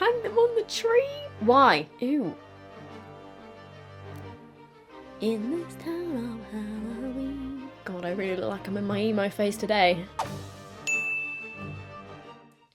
hang them on the tree. Why? Ew. In this town of Halloween. God, I really look like I'm in my emo phase today.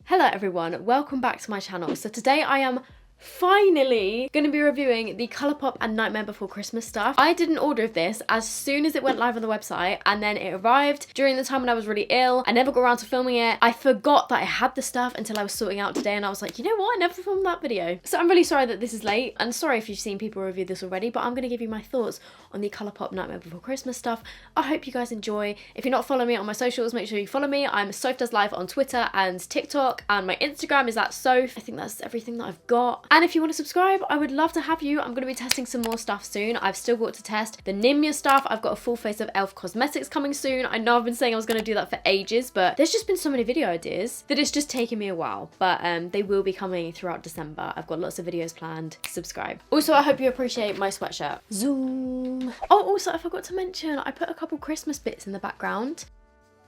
Hello everyone, welcome back to my channel. So today I am finally going to be reviewing the ColourPop and Nightmare Before Christmas stuff. I did an order of this as soon as it went live on the website, and then it arrived during the time when I was really ill. I never got around to filming it. I forgot that I had the stuff until I was sorting out today, and I was like, you know what, I never filmed that video. So I'm really sorry that this is late, and sorry if you've seen people review this already, but I'm going to give you my thoughts on the ColourPop Nightmare Before Christmas stuff. I hope you guys enjoy. If you're not following me on my socials, make sure you follow me. I'm SophDoesLive on Twitter and TikTok, and my Instagram is @Soph. I think that's everything that I've got. And if you want to subscribe, I would love to have you. I'm going to be testing some more stuff soon. I've still got to test the Nimya stuff. I've got a full face of e.l.f. cosmetics coming soon. I know I've been saying I was going to do that for ages, but there's just been so many video ideas that it's just taken me a while. But they will be coming throughout December. I've got lots of videos planned. Subscribe. Also, I hope you appreciate my sweatshirt. Zoom. Oh, also, I forgot to mention, I put a couple Christmas bits in the background.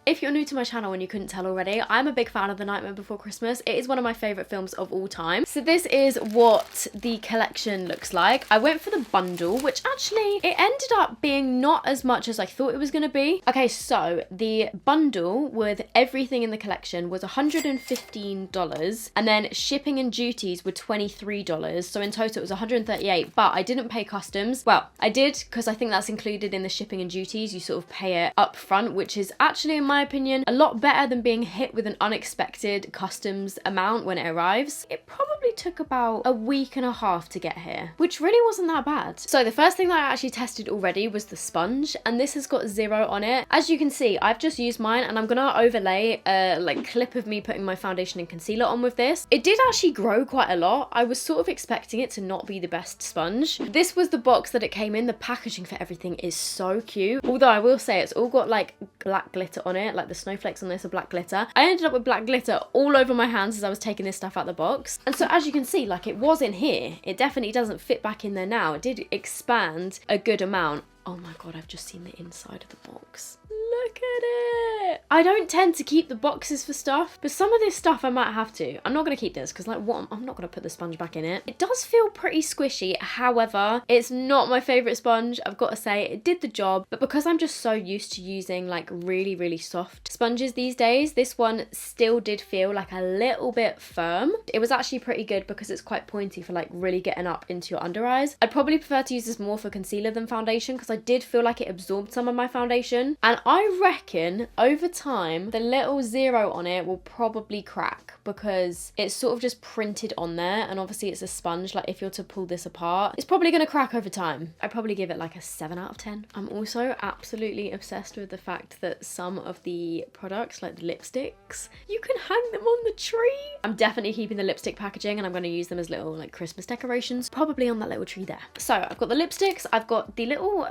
If you're new to my channel and you couldn't tell already, I'm a big fan of The Nightmare Before Christmas. It is one of my favourite films of all time. So this is what the collection looks like. I went for the bundle, which actually, it ended up being not as much as I thought it was going to be. Okay, so the bundle with everything in the collection was $115, and then shipping and duties were $23. So in total it was $138, but I didn't pay customs. Well, I did, because I think that's included in the shipping and duties. You sort of pay it up front, which is actually, in my opinion, a lot better than being hit with an unexpected customs amount when it arrives. It probably took about a week and a half to get here, which really wasn't that bad. So the first thing that I actually tested already was the sponge, and this has got 0 on it. As you can see, I've just used mine, and I'm gonna overlay a clip of me putting my foundation and concealer on with this. It did actually grow quite a lot. I was sort of expecting it to not be the best sponge. This was the box that it came in. The packaging for everything is so cute, although I will say it's all got like black glitter on it. Like the snowflakes on this are black glitter. I ended up with black glitter all over my hands as I was taking this stuff out the box. And so as you can see, like, it was in here. It definitely doesn't fit back in there now. It did expand a good amount. Oh my God, I've just seen the inside of the box. Look at it. I don't tend to keep the boxes for stuff, but some of this stuff I might have to. I'm not going to keep this because, like, what? I'm not going to put the sponge back in it. It does feel pretty squishy. However, it's not my favourite sponge. I've got to say, it did the job, but because I'm just so used to using like really, really soft sponges these days, this one still did feel like a little bit firm. It was actually pretty good because it's quite pointy for like really getting up into your under eyes. I'd probably prefer to use this more for concealer than foundation because I did feel like it absorbed some of my foundation, and I reckon over time the little 0 on it will probably crack because it's sort of just printed on there, and obviously it's a sponge. Like, if you're to pull this apart, it's probably going to crack over time. I'd probably give it like a 7 out of 10. I'm also absolutely obsessed with the fact that some of the products, like the lipsticks, you can hang them on the tree. I'm definitely keeping the lipstick packaging, and I'm going to use them as little like Christmas decorations, probably on that little tree there. So I've got the lipsticks, I've got the little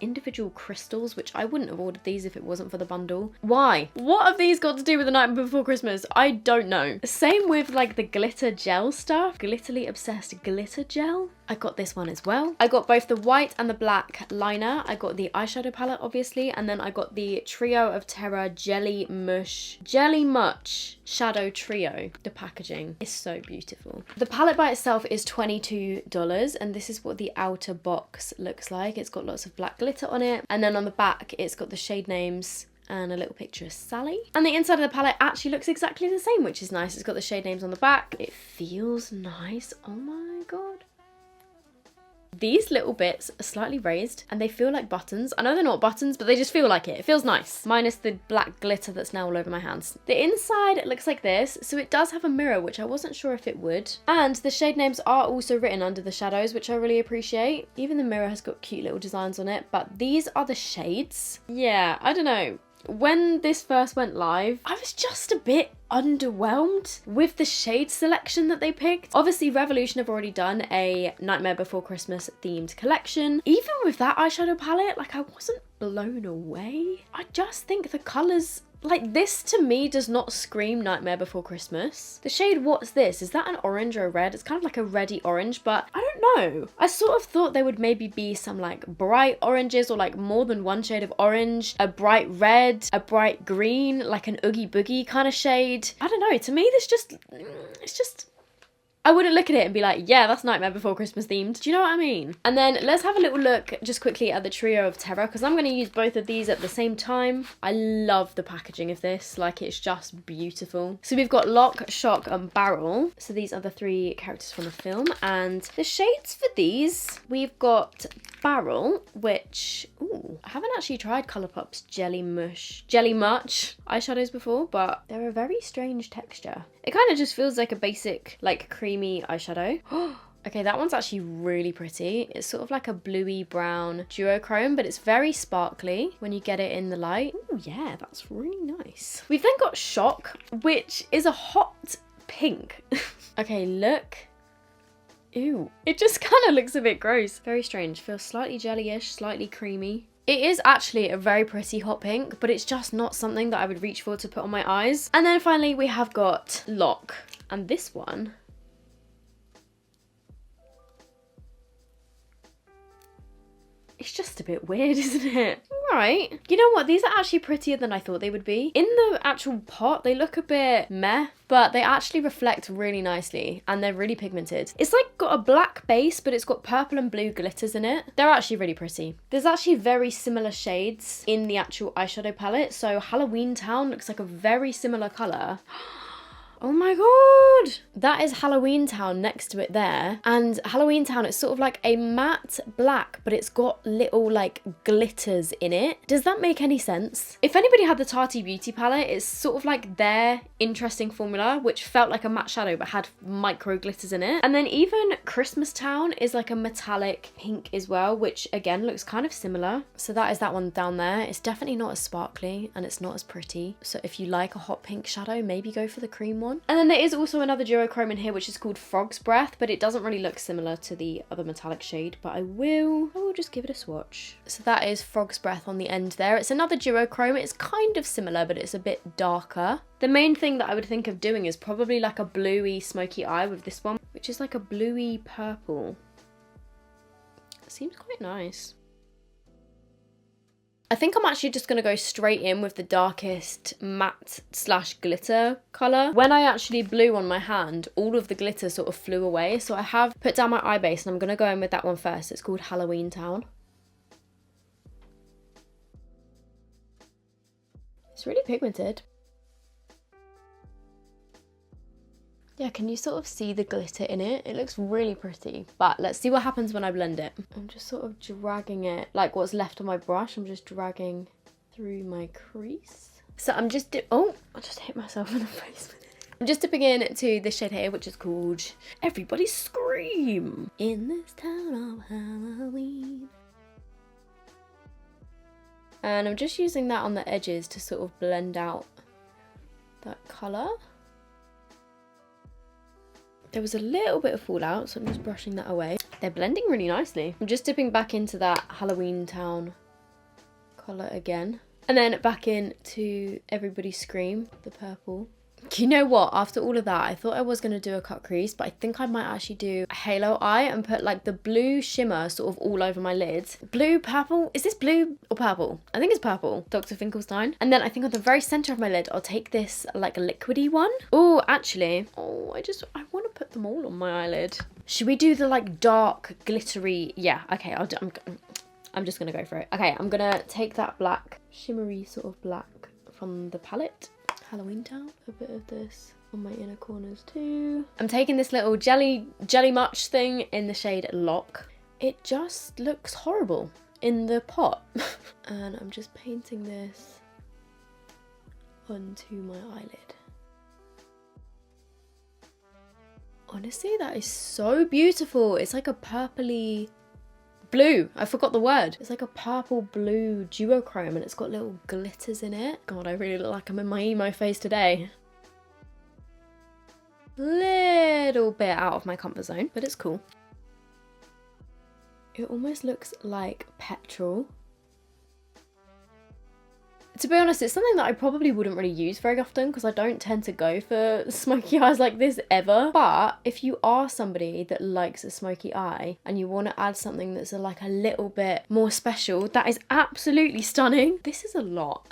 individual crystals, which I wouldn't have ordered these if it wasn't for the bundle. Why? What have these got to do with The Night Before Christmas? I don't know. Same with like the glitter gel stuff. Glitterly obsessed glitter gel. I got this one as well. I got both the white and the black liner. I got the eyeshadow palette, obviously, and then I got the Trio of Terror Jelly Much Shadow Trio. The packaging is so beautiful. The palette by itself is $22, and this is what the outer box looks like. It's got lots of black glitter on it, and then on the back it's got the shade names and a little picture of Sally. And the inside of the palette actually looks exactly the same, which is nice. It's got the shade names on the back. It feels nice. Oh my God. These little bits are slightly raised and they feel like buttons. I know they're not buttons, but they just feel like it. It feels nice, minus the black glitter that's now all over my hands. The inside looks like this, so it does have a mirror, which I wasn't sure if it would. And the shade names are also written under the shadows, which I really appreciate. Even the mirror has got cute little designs on it, but these are the shades. Yeah, I don't know. When this first went live, I was just a bit underwhelmed with the shade selection that they picked. Obviously, Revolution have already done a Nightmare Before Christmas themed collection. Even with that eyeshadow palette, like, I wasn't blown away. I just think the colours, like, this to me does not scream Nightmare Before Christmas. The shade What's This? Is that an orange or a red? It's kind of like a reddy orange, but I don't know. I sort of thought there would maybe be some like bright oranges, or like more than one shade of orange, a bright red, a bright green, like an Oogie Boogie kind of shade. I don't know. To me, it's just I wouldn't look at it and be like, yeah, that's Nightmare Before Christmas themed. Do you know what I mean? And then let's have a little look just quickly at the Trio of Terror, because I'm going to use both of these at the same time. I love the packaging of this. Like, it's just beautiful. So we've got Lock, Shock and Barrel. So these are the 3 characters from the film. And the shades for these, we've got Barrel, which, ooh, I haven't actually tried ColourPop's Jelly Much eyeshadows before, but they're a very strange texture. It kind of just feels like a basic, like, creamy eyeshadow. Okay, that one's actually really pretty. It's sort of like a bluey brown duochrome, but it's very sparkly when you get it in the light. Oh yeah, that's really nice. We've then got Shock, which is a hot pink. Okay, look. Ew. It just kind of looks a bit gross. Very strange. Feels slightly jelly-ish, slightly creamy. It is actually a very pretty hot pink, but it's just not something that I would reach for to put on my eyes. And then finally we have got Lock. And this one, it's just a bit weird, isn't it? Right. You know what? These are actually prettier than I thought they would be. In the actual pot, they look a bit meh, but they actually reflect really nicely and they're really pigmented. It's like got a black base, but it's got purple and blue glitters in it. They're actually really pretty. There's actually very similar shades in the actual eyeshadow palette. So Halloween Town looks like a very similar colour. Oh my god! That is Halloween Town next to it there. And Halloween Town, it's sort of like a matte black, but it's got little like glitters in it. Does that make any sense? If anybody had the Tati Beauty palette, it's sort of like their interesting formula, which felt like a matte shadow but had micro glitters in it. And then even Christmas Town is like a metallic pink as well, which again looks kind of similar. So that is that one down there. It's definitely not as sparkly and it's not as pretty. So if you like a hot pink shadow, maybe go for the cream one. And then there is also another duochrome in here which is called Frog's Breath, but it doesn't really look similar to the other metallic shade, but I will just give it a swatch. So that is Frog's Breath on the end there. It's another duochrome. It's kind of similar, but it's a bit darker. The main thing that I would think of doing is probably like a bluey smoky eye with this one, which is like a bluey purple. It seems quite nice. I think I'm actually just going to go straight in with the darkest matte / glitter colour. When I actually blew on my hand, all of the glitter sort of flew away. So I have put down my eye base and I'm going to go in with that one first. It's called Halloween Town. It's really pigmented. Yeah, can you sort of see the glitter in it? It looks really pretty, but let's see what happens when I blend it. I'm just sort of dragging it, like what's left on my brush, I'm just dragging through my crease. So I'm just, oh, I just hit myself in the face with it. I'm just dipping into this shade here, which is called Everybody Scream. In this town of Halloween. And I'm just using that on the edges to sort of blend out that colour. There was a little bit of fallout, so I'm just brushing that away. They're blending really nicely. I'm just dipping back into that Halloween Town colour again. And then back into Everybody Scream, the purple. You know what? After all of that, I thought I was going to do a cut crease, but I think I might actually do a halo eye and put like the blue shimmer sort of all over my lid. Blue, purple. Is this blue or purple? I think it's purple. Dr. Finkelstein. And then I think on the very centre of my lid, I'll take this like liquidy one. Oh, actually. Oh, I want to put them all on my eyelid. Should we do the like dark, glittery? Yeah, okay, I'm just going to go for it. Okay, I'm going to take that black, shimmery sort of black from the palette. Halloween Town, a bit of this on my inner corners too. I'm taking this little jelly much thing in the shade Lock. It just looks horrible in the pot. And I'm just painting this onto my eyelid. Honestly, that is so beautiful. It's like a purpley blue. I forgot the word. It's like a purple blue duochrome and it's got little glitters in it. God, I really look like I'm in my emo phase today. Little bit out of my comfort zone, but it's cool. It almost looks like petrol. To be honest, it's something that I probably wouldn't really use very often because I don't tend to go for smoky eyes like this ever. But if you are somebody that likes a smoky eye and you want to add something that's like a little bit more special, that is absolutely stunning. This is a lot.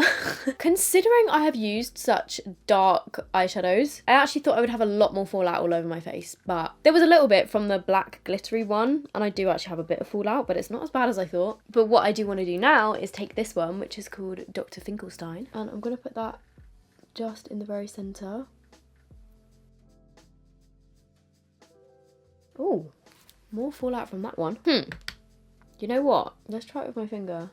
Considering I have used such dark eyeshadows, I actually thought I would have a lot more fallout all over my face, but there was a little bit from the black glittery one, and I do actually have a bit of fallout, but it's not as bad as I thought. But what I do want to do now is take this one, which is called Dr. Finkelstein, and I'm going to put that just in the very centre. Oh, more fallout from that one. You know what? Let's try it with my finger.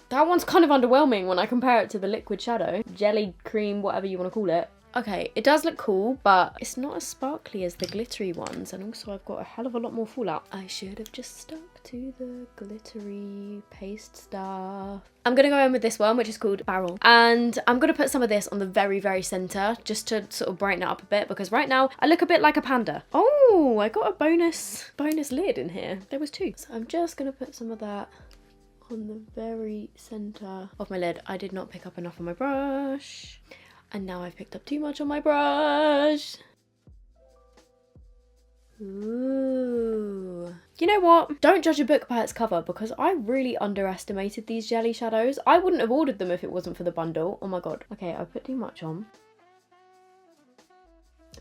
That one's kind of underwhelming when I compare it to the liquid shadow. Jelly, cream, whatever you want to call it. Okay, it does look cool, but it's not as sparkly as the glittery ones, and also I've got a hell of a lot more fallout. I should have just stuck to the glittery paste stuff. I'm gonna go in with this one, which is called Barrel, and I'm gonna put some of this on the very, very center just to sort of brighten it up a bit, because right now I look a bit like a panda. Oh, I got a bonus lid in here. There was 2. So I'm just gonna put some of that on the very center of my lid. I did not pick up enough on my brush. And now I've picked up too much on my brush. Ooh. You know what? Don't judge a book by its cover, because I really underestimated these jelly shadows. I wouldn't have ordered them if it wasn't for the bundle. Oh my god. Okay, I put too much on.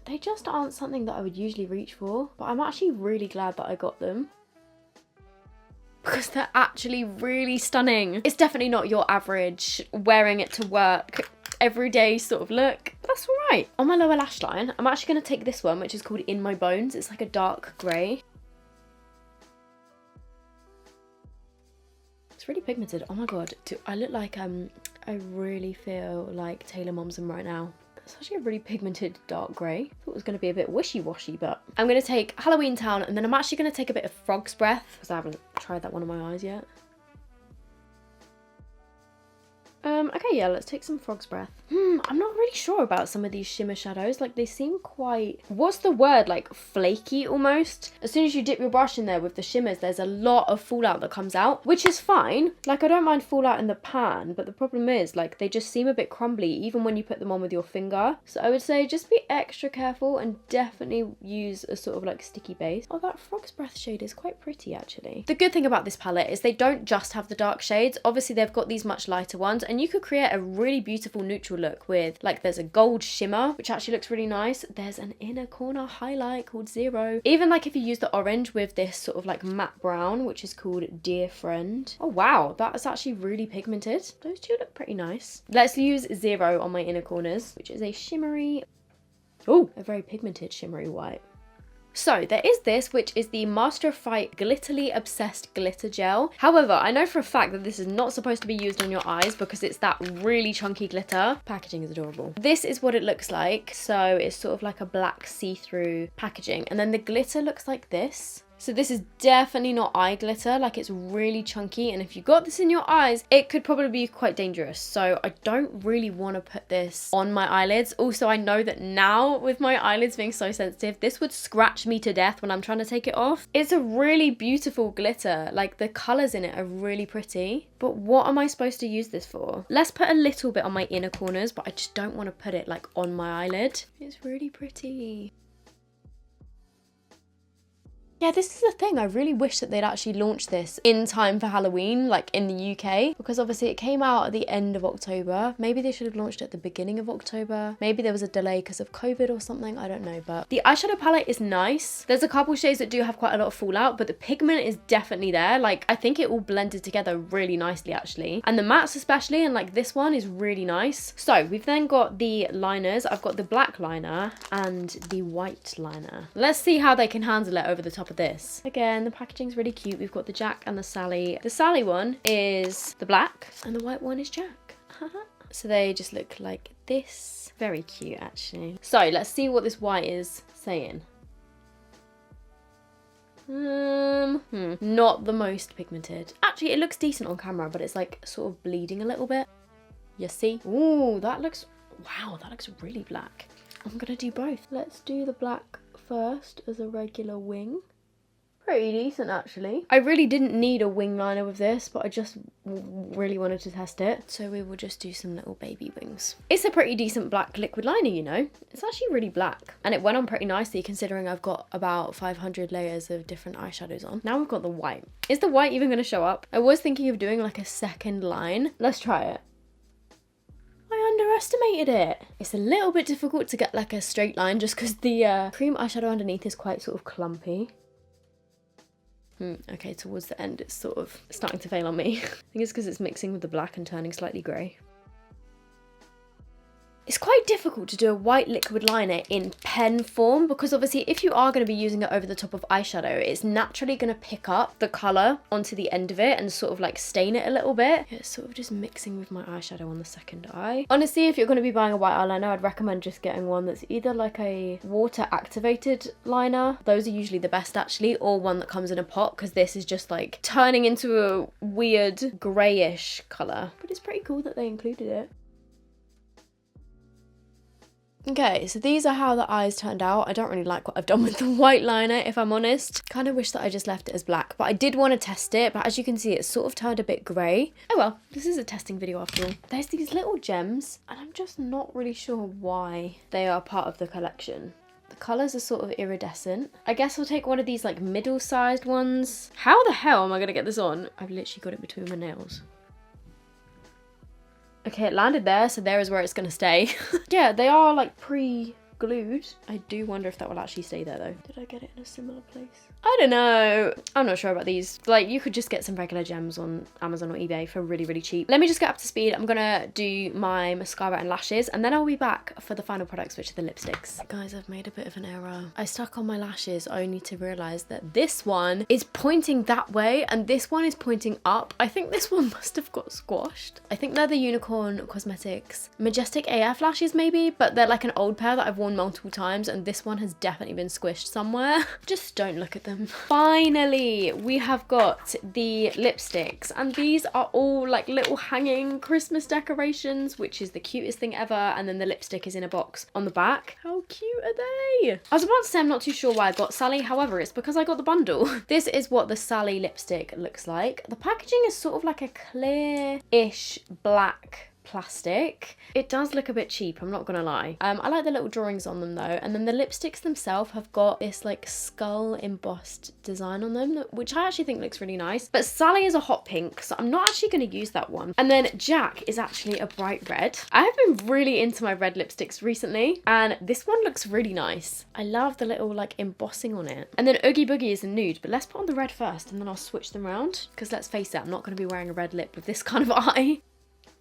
They just aren't something that I would usually reach for, but I'm actually really glad that I got them, because they're actually really stunning. It's definitely not your average wearing it to work everyday sort of look. That's all right. On my lower lash line, I'm actually going to take this one, which is called In My Bones. It's like a dark grey. It's really pigmented. Oh my god. I look like, I really feel like Taylor Momsen right now. It's actually a really pigmented dark grey. Thought it was going to be a bit wishy-washy, but I'm going to take Halloween Town, and then I'm actually going to take a bit of Frog's Breath, because I haven't tried that one on my eyes yet. Okay, yeah, let's take some Frog's Breath. I'm not really sure about some of these shimmer shadows. Like, they seem quite, what's the word, like flaky almost. As soon as you dip your brush in there with the shimmers, there's a lot of fallout that comes out, which is fine. Like, I don't mind fallout in the pan, but the problem is, like, they just seem a bit crumbly even when you put them on with your finger. So I would say just be extra careful and definitely use a sort of like sticky base. Oh, that Frog's Breath shade is quite pretty actually. The good thing about this palette is they don't just have the dark shades. Obviously they've got these much lighter ones, and you could create a really beautiful neutral look with, like, there's a gold shimmer which actually looks really nice. There's an inner corner highlight called Zero. Even like if you use the orange with this sort of like matte brown, which is called Dear Friend. Oh wow, that is actually really pigmented. Those two look pretty nice. Let's use Zero on my inner corners, which is a shimmery, oh, a very pigmented shimmery white. So there is this, which is the Master of Fight Glitterly Obsessed Glitter Gel. However, I know for a fact that this is not supposed to be used on your eyes because it's that really chunky glitter. Packaging is adorable. This is what it looks like. So it's sort of like a black see-through packaging. And then the glitter looks like this. So this is definitely not eye glitter, like it's really chunky, and if you got this in your eyes, it could probably be quite dangerous. So I don't really want to put this on my eyelids. Also, I know that now with my eyelids being so sensitive, this would scratch me to death when I'm trying to take it off. It's a really beautiful glitter, like the colours in it are really pretty. But what am I supposed to use this for? Let's put a little bit on my inner corners, but I just don't want to put it like on my eyelid. It's really pretty. Yeah, this is the thing. I really wish that they'd actually launched this in time for Halloween, like in the UK, because obviously it came out at the end of October. Maybe they should have launched it at the beginning of October. Maybe there was a delay because of COVID or something. I don't know, but the eyeshadow palette is nice. There's a couple shades that do have quite a lot of fallout, but the pigment is definitely there. Like, I think it all blended together really nicely, actually. And the mattes especially, and like this one is really nice. So we've then got the liners. I've got the black liner and the white liner. Let's see how they can handle it over the top of this. Again, the packaging's really cute. We've got the Jack and the Sally. The Sally one is the black and the white one is Jack. So they just look like this. Very cute, actually. So let's see what this white is saying. Not the most pigmented. Actually, it looks decent on camera, but it's like sort of bleeding a little bit. You see? Ooh, that looks, wow, that looks really black. I'm gonna do both. Let's do the black first as a regular wing. pretty decent actually. I really didn't need a wing liner with this, but I just really wanted to test it. So we will just do some little baby wings. It's a pretty decent black liquid liner, you know. It's actually really black. And it went on pretty nicely considering I've got about 500 layers of different eyeshadows on. Now we've got the white. Is the white even going to show up? I was thinking of doing like a second line. Let's try it. I underestimated it. It's a little bit difficult to get like a straight line just because the cream eyeshadow underneath is quite sort of clumpy. Okay, towards the end it's sort of starting to fail on me. I think it's because it's mixing with the black and turning slightly grey. It's quite difficult to do a white liquid liner in pen form because obviously if you are going to be using it over the top of eyeshadow, it's naturally going to pick up the colour onto the end of it and sort of like stain it a little bit. It's sort of just mixing with my eyeshadow on the second eye. Honestly, if you're going to be buying a white eyeliner, I'd recommend just getting one that's either like a water activated liner. Those are usually the best actually, or one that comes in a pot because this is just like turning into a weird greyish colour. But it's pretty cool that they included it. Okay, so these are how the eyes turned out. I don't really like what I've done with the white liner, if I'm honest. Kind of wish that I just left it as black, but I did want to test it. But as you can see, it's sort of turned a bit grey. Oh well, this is a testing video after all. There's these little gems, and I'm just not really sure why they are part of the collection. The colours are sort of iridescent. I guess I'll take one of these like middle-sized ones. How the hell am I going to get this on? I've literally got it between my nails. Okay, it landed there, so there is where it's gonna stay. Yeah, they are like pre-glued. I do wonder if that will actually stay there though. Did I get it in a similar place? I don't know. I'm not sure about these. Like, you could just get some regular gems on Amazon or eBay for really, really cheap. Let me just get up to speed. I'm gonna do my mascara and lashes, and then I'll be back for the final products, which are the lipsticks. Guys, I've made a bit of an error. I stuck on my lashes only to realise that this one is pointing that way, and this one is pointing up. I think this one must have got squashed. I think they're the Unicorn Cosmetics Majestic AF lashes maybe, but they're like an old pair that I've worn multiple times, and this one has definitely been squished somewhere. Just don't look at them. Finally, we have got the lipsticks, and these are all like little hanging Christmas decorations, which is the cutest thing ever. And then the lipstick is in a box on the back. How cute are they? I was about to say I'm not too sure why I got Sally, however, it's because I got the bundle. This is what the Sally lipstick looks like. The packaging is sort of like a clear-ish black plastic. It does look a bit cheap, I'm not gonna lie. I like the little drawings on them though, and then the lipsticks themselves have got this like skull embossed design on them, which I actually think looks really nice. But Sally is a hot pink, so I'm not actually going to use that one. And then Jack is actually a bright red. I have been really into my red lipsticks recently, and this one looks really nice. I love the little like embossing on it. And then Oogie Boogie is a nude, but let's put on the red first and then I'll switch them around, because let's face it, I'm not going to be wearing a red lip with this kind of eye.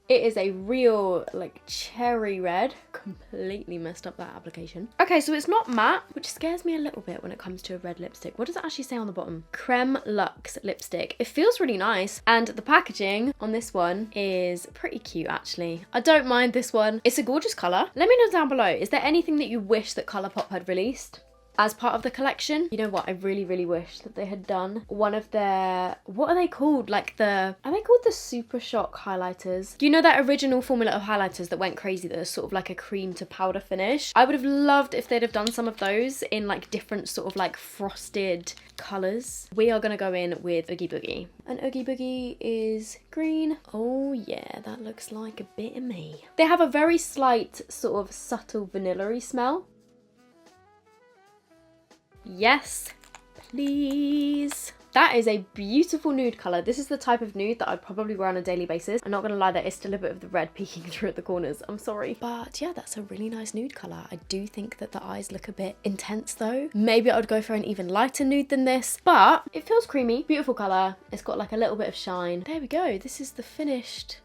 It is a real like cherry red. Completely messed up that application. Okay, so it's not matte, which scares me a little bit when it comes to a red lipstick. What does it actually say on the bottom? Creme Luxe lipstick. It feels really nice, and the packaging on this one is pretty cute actually. I don't mind this one. It's a gorgeous colour. Let me know down below, is there anything that you wish that ColourPop had released as part of the collection? You know what, I really, really wish that they had done one of their, what are they called? Like are they called the Super Shock highlighters? You know that original formula of highlighters that went crazy, that are sort of like a cream to powder finish? I would have loved if they'd have done some of those in like different sort of like frosted colours. We are gonna go in with Oogie Boogie. And Oogie Boogie is green. Oh yeah, that looks like a bit of me. They have a very slight sort of subtle vanilla-y smell. Yes, please. That is a beautiful nude colour. This is the type of nude that I'd probably wear on a daily basis. I'm not going to lie, there is still a bit of the red peeking through at the corners. I'm sorry. But yeah, that's a really nice nude colour. I do think that the eyes look a bit intense though. Maybe I would go for an even lighter nude than this, but it feels creamy. Beautiful colour. It's got like a little bit of shine. There we go. This is the finished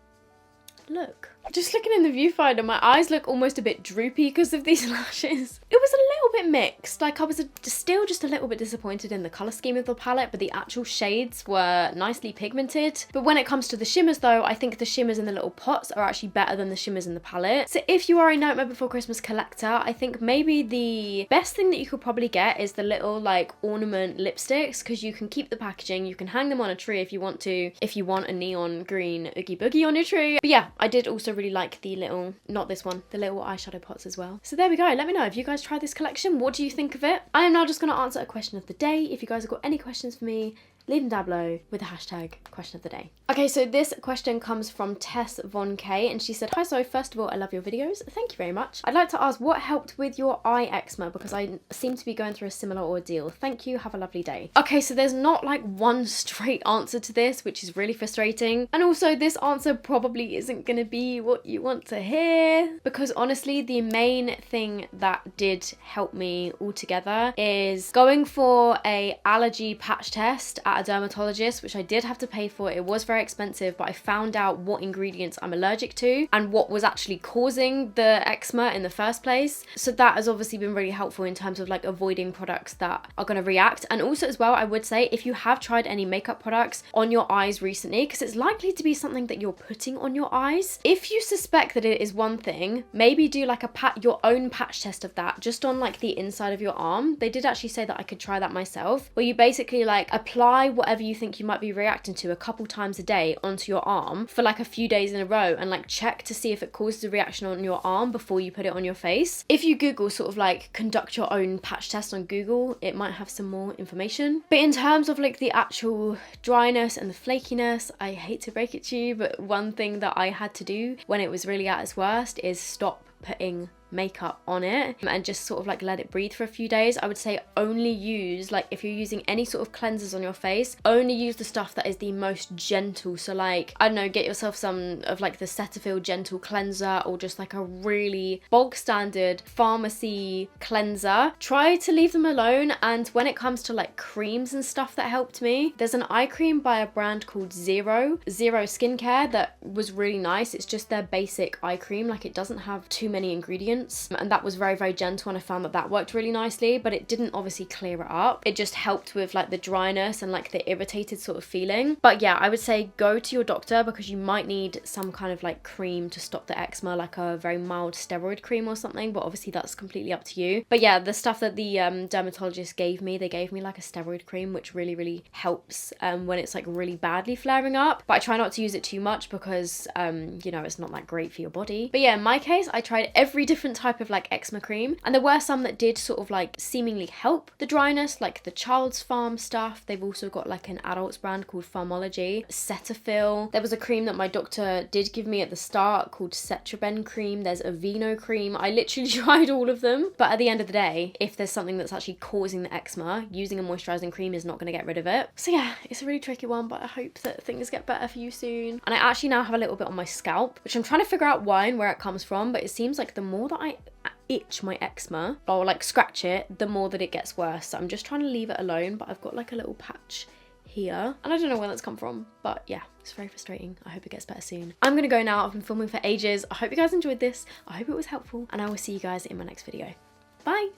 look. Just looking in the viewfinder, my eyes look almost a bit droopy because of these lashes. It was a little bit mixed. Like, I was still just a little bit disappointed in the colour scheme of the palette, but the actual shades were nicely pigmented. But when it comes to the shimmers though, I think the shimmers in the little pots are actually better than the shimmers in the palette. So if you are a Nightmare Before Christmas collector, I think maybe the best thing that you could probably get is the little like ornament lipsticks, because you can keep the packaging, you can hang them on a tree if you want to, if you want a neon green Oogie Boogie on your tree. But yeah, I did also really like the little, not this one, the little eyeshadow pots as well. So there we go. Let me know if you guys tried this collection. What do you think of it? I am now just going to answer a question of the day. If you guys have got any questions for me, leave them down below with the hashtag question of the day. Okay, so this question comes from Tess Von K, and she said, "Hi Zoe, first of all, I love your videos. Thank you very much. I'd like to ask what helped with your eye eczema because I seem to be going through a similar ordeal. Thank you, have a lovely day." Okay, so there's not like one straight answer to this, which is really frustrating. And also this answer probably isn't gonna be what you want to hear, because honestly, the main thing that did help me altogether is going for a allergy patch test at a dermatologist, which I did have to pay for. It was very expensive, but I found out what ingredients I'm allergic to and what was actually causing the eczema in the first place. So that has obviously been really helpful in terms of like avoiding products that are going to react. And also as well, I would say if you have tried any makeup products on your eyes recently, because it's likely to be something that you're putting on your eyes, if you suspect that it is one thing, maybe do like your own patch test of that just on like the inside of your arm. They did actually say that I could try that myself, where you basically like apply whatever you think you might be reacting to a couple times a day onto your arm for like a few days in a row, and like check to see if it causes a reaction on your arm before you put it on your face. If you Google sort of like conduct your own patch test on Google, it might have some more information. But in terms of like the actual dryness and the flakiness, I hate to break it to you, but one thing that I had to do when it was really at its worst is stop putting makeup on it and just sort of like let it breathe for a few days. I would say only use, like if you're using any sort of cleansers on your face, only use the stuff that is the most gentle. So like, I don't know, get yourself some of like the Cetaphil gentle cleanser, or just like a really bog standard pharmacy cleanser. Try to leave them alone. And when it comes to like creams and stuff that helped me, there's an eye cream by a brand called Zero Skincare that was really nice. It's just their basic eye cream, like it doesn't have too many ingredients, and that was very, very gentle, and I found that worked really nicely, but it didn't obviously clear it up. It just helped with like the dryness and like the irritated sort of feeling. But yeah, I would say go to your doctor, because you might need some kind of like cream to stop the eczema, like a very mild steroid cream or something, but obviously that's completely up to you. But yeah, the stuff that the dermatologist gave me, they gave me like a steroid cream, which really, really helps when it's like really badly flaring up. But I try not to use it too much because you know, it's not that great for your body. But yeah, in my case, I tried every different type of like eczema cream, and there were some that did sort of like seemingly help the dryness, like the Child's Farm stuff. They've also got like an adults brand called Farmology. Cetaphil. There was a cream that my doctor did give me at the start called Cetraben cream. There's Aveeno cream. I literally tried all of them, but at the end of the day, if there's something that's actually causing the eczema, using a moisturizing cream is not going to get rid of it. So yeah, it's a really tricky one, but I hope that things get better for you soon. And I actually now have a little bit on my scalp, which I'm trying to figure out why and where it comes from, but it seems like the more that I itch my eczema or like scratch it, the more that it gets worse. So I'm just trying to leave it alone, but I've got like a little patch here, and I don't know where that's come from, but yeah, it's very frustrating. I hope it gets better soon. I'm gonna go now. I've been filming for ages. I hope you guys enjoyed this. I hope it was helpful, and I will see you guys in my next video. Bye.